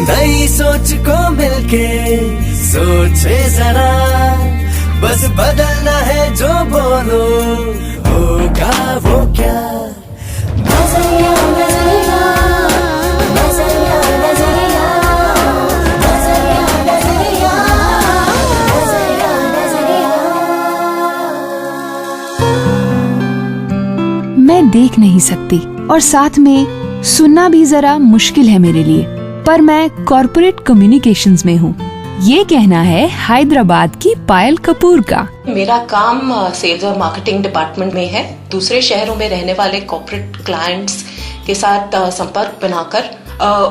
नई सोच को मिलके सोचे जरा, बस बदलना है जो बोलो, होगा वो क्या। नजरिया नजरिया नजरिया नजरिया नजरिया नजरिया नजरिया नजरिया। मैं देख नहीं सकती और साथ में सुनना भी जरा मुश्किल है मेरे लिए, पर मैं कॉर्पोरेट कम्युनिकेशंस में हूँ। ये कहना है हैदराबाद की पायल कपूर का। मेरा काम सेल्स और मार्केटिंग डिपार्टमेंट में है। दूसरे शहरों में रहने वाले कॉर्पोरेट क्लाइंट्स के साथ संपर्क बनाकर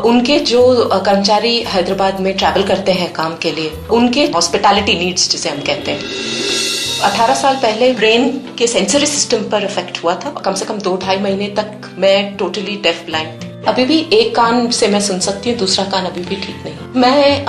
उनके जो कर्मचारी हैदराबाद में ट्रैवल करते हैं काम के लिए, उनके हॉस्पिटैलिटी नीड्स जिसे हम कहते हैं। 18 साल पहले ब्रेन के सेंसरी सिस्टम पर इफेक्ट हुआ था। कम से कम 2-2.5 महीने तक मैं टोटली डेफ ब्लाइंड थी। अभी भी एक कान से मैं सुन सकती हूँ, दूसरा कान अभी भी ठीक नहीं। मैं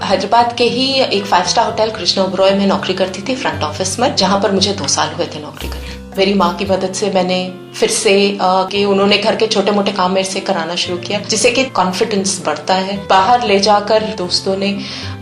हैदराबाद के ही एक 5 स्टार होटल कृष्णा ओबरॉय में नौकरी करती थी फ्रंट ऑफिस में, जहाँ पर मुझे 2 साल हुए थे नौकरी करते। मेरी माँ की मदद से मैंने फिर से कि उन्होंने घर के छोटे मोटे काम मेरे से कराना शुरू किया, जिससे कि कॉन्फिडेंस बढ़ता है। बाहर ले जाकर दोस्तों ने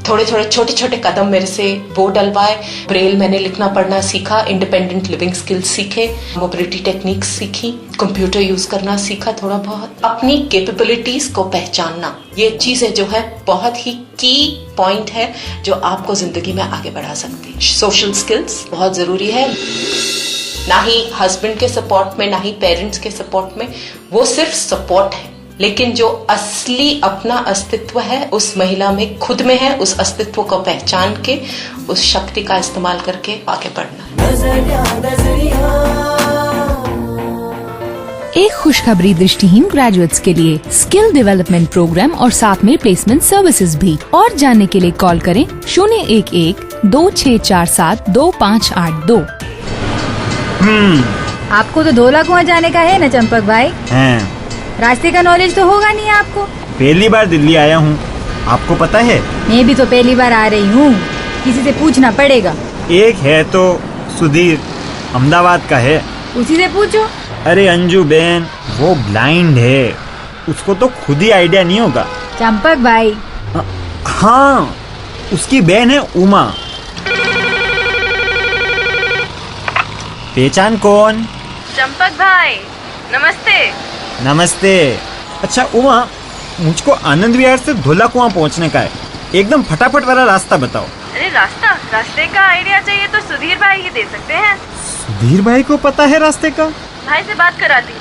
थोड़े छोटे छोटे कदम मेरे से वो डलवाए। ब्रेल मैंने लिखना पढ़ना सीखा, इंडिपेंडेंट लिविंग स्किल्स सीखे, मोबिलिटी टेक्निक्स सीखी, कंप्यूटर यूज करना सीखा थोड़ा बहुत। अपनी कैपेबिलिटीज को पहचानना, ये चीजें जो है बहुत ही की पॉइंट है जो आपको जिंदगी में आगे बढ़ा सकती है। सोशल स्किल्स बहुत जरूरी है। ना ही हस्बैंड के सपोर्ट में, ना ही पेरेंट्स के सपोर्ट में, वो सिर्फ सपोर्ट है, लेकिन जो असली अपना अस्तित्व है उस महिला में खुद में है। उस अस्तित्व को पहचान के उस शक्ति का इस्तेमाल करके आगे बढ़ना। एक खुशखबरी दृष्टिहीन ग्रेजुएट्स के लिए स्किल डेवलपमेंट प्रोग्राम और साथ में प्लेसमेंट सर्विसेज भी। और जानने के लिए कॉल करें 011-2647-2582। आपको तो धोला कुआं जाने का है ना चंपक भाई? रास्ते का नॉलेज तो होगा नहीं आपको। पहली बार दिल्ली आया हूँ, आपको पता है? मैं भी तो पहली बार आ रही हूँ, किसी से पूछना पड़ेगा। एक है तो सुधीर, अहमदाबाद का है, उसी से पूछो। अरे अंजू बहन, वो ब्लाइंड है, उसको तो खुद ही आइडिया नहीं होगा। चंपक भाई? हाँ, उसकी बहन है उमा। पहचान कौन? चंपक भाई, नमस्ते। नमस्ते। अच्छा उमा, मुझको आनंद विहार से धोला कुआं पहुंचने का है, एकदम फटाफट वाला रास्ता बताओ। अरे रास्ते का आइडिया चाहिए तो सुधीर भाई ही दे सकते हैं। सुधीर भाई को पता है रास्ते का? भाई से बात करा दी।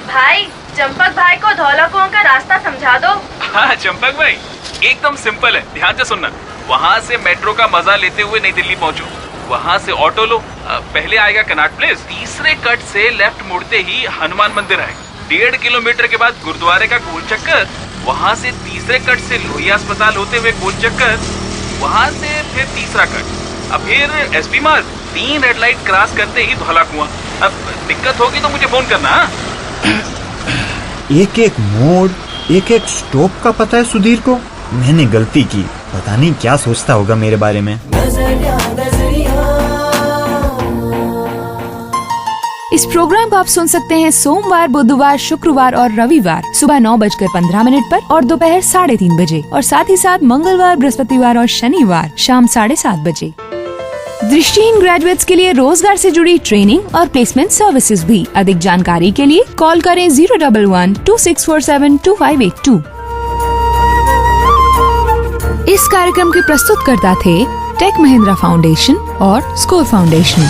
भाई, चंपक भाई को धौला कुआं का रास्ता समझा दो। हाँ चंपक भाई, एकदम सिंपल है, ध्यान से सुनना। वहाँ से मेट्रो का मजा लेते हुए नई दिल्ली पहुँचो, वहाँ से ऑटो लो, पहले आएगा कनाट प्लेस, तीसरे कट से लेफ्ट मुड़ते ही हनुमान मंदिर आएगा, 1.5 किलोमीटर के बाद गुरुद्वारे का गोल चक्कर, वहाँ से तीसरे कट से लोहिया अस्पताल होते हुए गोल चक्कर, वहाँ से फिर तीसरा कट, अब फिर एसपी मार्ग, 3 रेड लाइट क्रॉस करते ही धौला कुआं। अब दिक्कत होगी तो मुझे फोन करना। एक एक मोड़, एक एक स्टॉप का पता है सुधीर को। मैंने गलती की, पता नहीं क्या सोचता होगा मेरे बारे में। इस प्रोग्राम को आप सुन सकते हैं सोमवार, बुधवार, शुक्रवार और रविवार सुबह 9:15 पर और दोपहर 3:30 बजे, और साथ ही साथ मंगलवार, बृहस्पतिवार और शनिवार शाम 7:30 बजे। दृष्टिहीन ग्रेजुएट्स के लिए रोजगार से जुड़ी ट्रेनिंग और प्लेसमेंट सर्विसेज भी। अधिक जानकारी के लिए कॉल करें 011-2647-2582। इस कार्यक्रम के प्रस्तुतकर्ता थे टेक महिंद्रा फाउंडेशन और स्कोर फाउंडेशन।